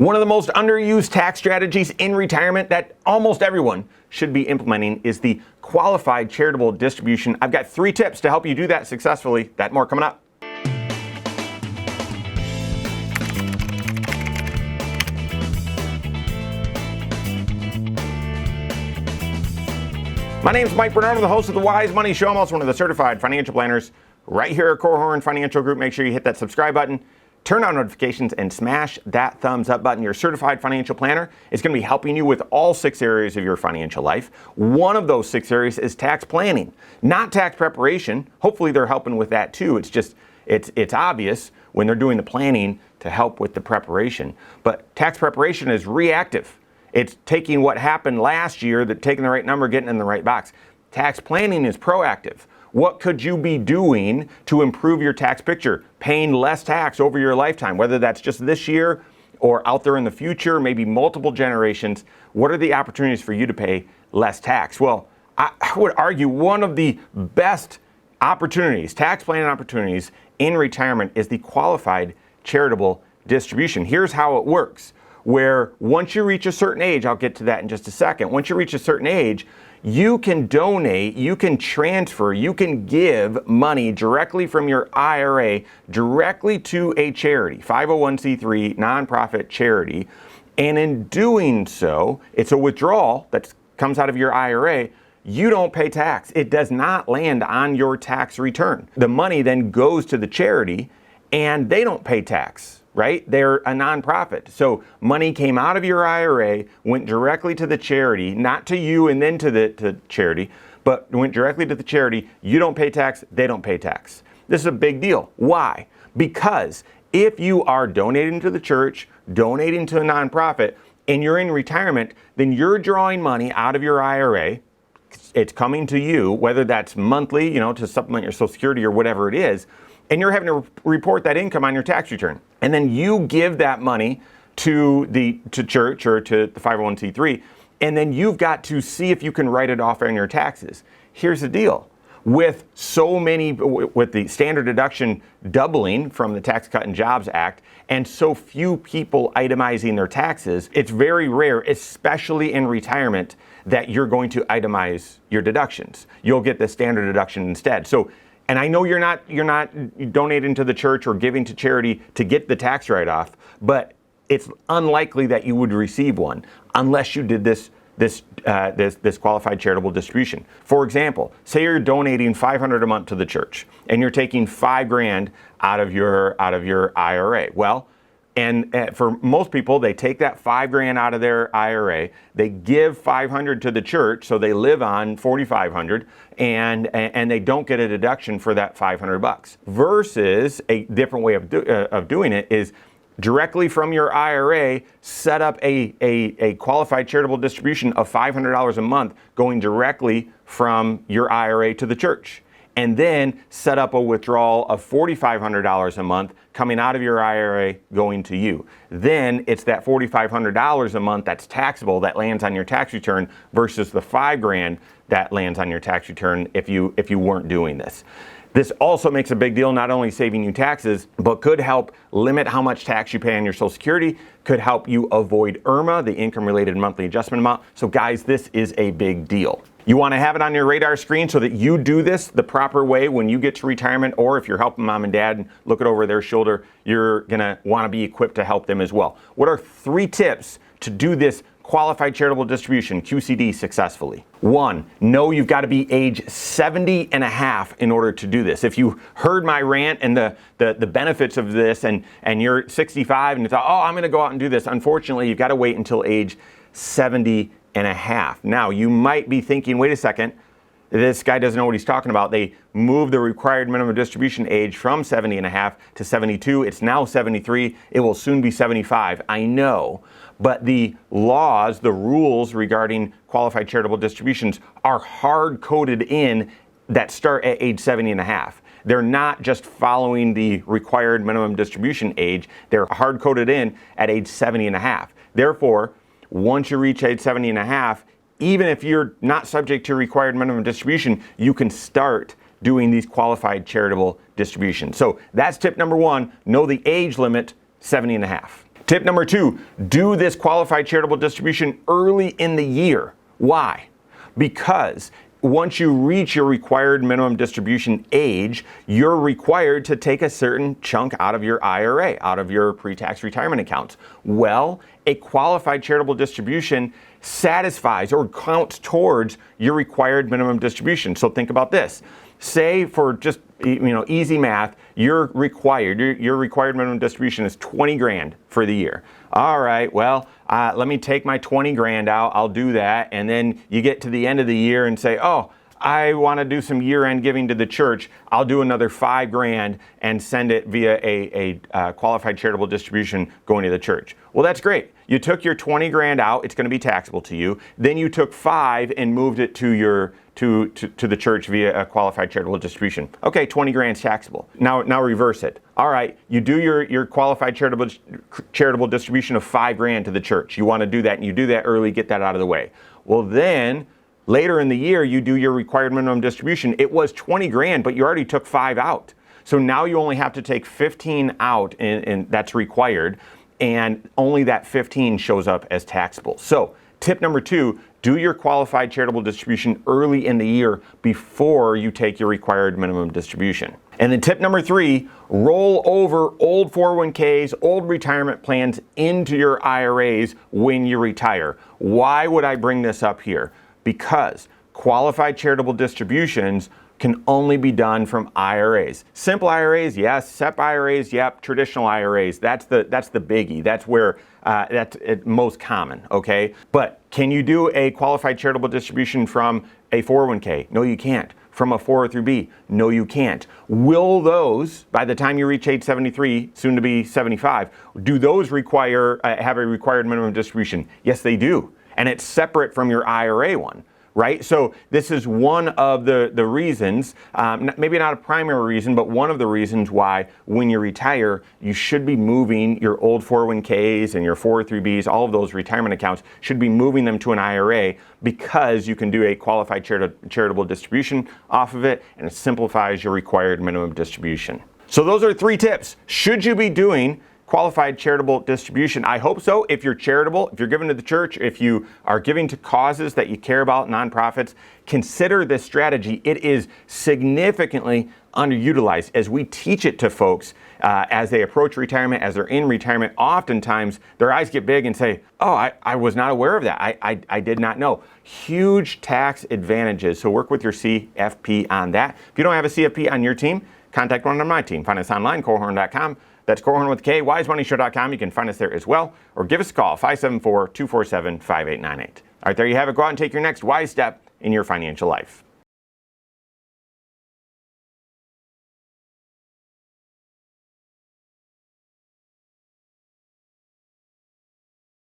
One of the most underused tax strategies in retirement that almost everyone should be implementing is the qualified charitable distribution. I've got 3 tips to help you do that successfully. That and more coming up. My name is Mike Bernardo, the host of the Wise Money Show. I'm also one of the certified financial planners right here at Korhorn Financial Group. Make sure you hit that subscribe button, turn on notifications, and smash that thumbs up button. Your certified financial planner is going to be helping you with all 6 areas of your financial life. One of those 6 areas is tax planning, not tax preparation. Hopefully they're helping with that too. It's just, it's obvious when they're doing the planning to help with the preparation. But tax preparation is reactive. It's taking what happened last year, taking the right number, getting in the right box. Tax planning is proactive. What could you be doing to improve your tax picture? Paying less tax over your lifetime, whether that's just this year or out there in the future, maybe multiple generations. What are the opportunities for you to pay less tax? Well, I would argue one of the best opportunities, tax planning opportunities in retirement is the qualified charitable distribution. Here's how it works. Where once you reach a certain age, I'll get to that in just a second, once you reach a certain age, you can donate, you can transfer, you can give money directly from your IRA directly to a charity, 501c3 nonprofit charity. And in doing so, it's a withdrawal that comes out of your IRA. You don't pay tax. It does not land on your tax return. The money then goes to the charity and they don't pay tax. Right? They're a nonprofit. So money came out of your IRA, went directly to the charity, not to you and then to the charity, but went directly to the charity. You don't pay tax, they don't pay tax. This is a big deal. Why? Because if you are donating to the church, donating to a nonprofit, and you're in retirement, then you're drawing money out of your IRA. It's coming to you, whether that's monthly, to supplement your Social Security or whatever it is, and you're having to report that income on your tax return. And then you give that money to church or to the 501c3, and then you've got to see if you can write it off on your taxes. Here's the deal. With the standard deduction doubling from the Tax Cut and Jobs Act, and so few people itemizing their taxes, it's very rare, especially in retirement, that you're going to itemize your deductions. You'll get the standard deduction instead. And I know you're not donating to the church or giving to charity to get the tax write-off, but it's unlikely that you would receive one unless you did this qualified charitable distribution. For example, say you're donating $500 a month to the church and you're taking $5,000 out of your IRA. Well, and for most people, they take that $5,000 out of their IRA, they give $500 to the church, so they live on $4,500, and they don't get a deduction for that $500. Versus a different way of doing it is directly from your IRA, set up a qualified charitable distribution of $500 a month going directly from your IRA to the church. And then set up a withdrawal of $4,500 a month coming out of your IRA going to you. Then it's that $4,500 a month that's taxable that lands on your tax return versus the $5,000 that lands on your tax return if you weren't doing this. This also makes a big deal, not only saving you taxes, but could help limit how much tax you pay on your Social Security, could help you avoid IRMA, the income-related monthly adjustment amount. So guys, this is a big deal. You want to have it on your radar screen so that you do this the proper way when you get to retirement, or if you're helping mom and dad and looking over their shoulder, you're going to want to be equipped to help them as well. What are 3 tips to do this qualified charitable distribution, QCD, successfully? 1, know you've got to be age 70 and a half in order to do this. If you heard my rant and the benefits of this and you're 65 and you thought, oh, I'm going to go out and do this, unfortunately, you've got to wait until age 70 and a half. Now, you might be thinking, wait a second, this guy doesn't know what he's talking about. They moved the required minimum distribution age from 70 and a half to 72. It's now 73. It will soon be 75. I know. But the laws, the rules regarding qualified charitable distributions are hard-coded in that start at age 70 and a half. They're not just following the required minimum distribution age. They're hard-coded in at age 70 and a half. Therefore, once you reach age 70 and a half, even if you're not subject to required minimum distribution, you can start doing these qualified charitable distributions. So that's tip number 1, know the age limit, 70 and a half. Tip number 2, do this qualified charitable distribution early in the year. Why? Because once you reach your required minimum distribution age, you're required to take a certain chunk out of your IRA, out of your pre-tax retirement accounts. Well, a qualified charitable distribution satisfies or counts towards your required minimum distribution. So think about this. Say for just easy math, your required minimum distribution is 20 grand for the year. All right, well, let me take my 20 grand out. I'll do that. And then you get to the end of the year and say, oh, I want to do some year-end giving to the church. I'll do another 5 grand and send it via a qualified charitable distribution going to the church. Well, that's great. You took your 20 grand out. It's going to be taxable to you. Then you took 5 and moved it to your to the church via a qualified charitable distribution. Okay, 20 grand is taxable. Now reverse it. All right, you do your qualified charitable distribution of 5 grand to the church. You want to do that, and you do that early, get that out of the way. Well, then later in the year, you do your required minimum distribution. It was 20 grand, but you already took 5 out. So now you only have to take 15 out, and that's required, and only that 15 shows up as taxable. So tip number 2, do your qualified charitable distribution early in the year before you take your required minimum distribution. And then tip number 3, roll over old 401ks, old retirement plans into your IRAs when you retire. Why would I bring this up here? Because qualified charitable distributions can only be done from IRAs. Simple IRAs, yes. SEP IRAs, yep. Traditional IRAs, that's the biggie. That's where that's most common, okay? But can you do a qualified charitable distribution from a 401k? No, you can't. From a 403b? No, you can't. Will those, by the time you reach age 73, soon to be 75, do those have a required minimum distribution? Yes, they do. And it's separate from your IRA one, right? So this is one of the reasons, maybe not a primary reason, but one of the reasons why when you retire, you should be moving your old 401ks and your 403bs, all of those retirement accounts, should be moving them to an IRA because you can do a qualified charitable distribution off of it, and it simplifies your required minimum distribution. So those are 3 tips. Should you be doing qualified charitable distribution? I hope so. If you're charitable, if you're giving to the church, if you are giving to causes that you care about, nonprofits, consider this strategy. It is significantly underutilized. As we teach it to folks as they approach retirement, as they're in retirement, oftentimes their eyes get big and say, oh, I was not aware of that. I did not know. Huge tax advantages. So work with your CFP on that. If you don't have a CFP on your team, contact one on my team. Find us online, Korhorn.com. That's Korhorn with K, wisemoneyshow.com. You can find us there as well, or give us a call, 574-247-5898. All right, there you have it. Go out and take your next wise step in your financial life.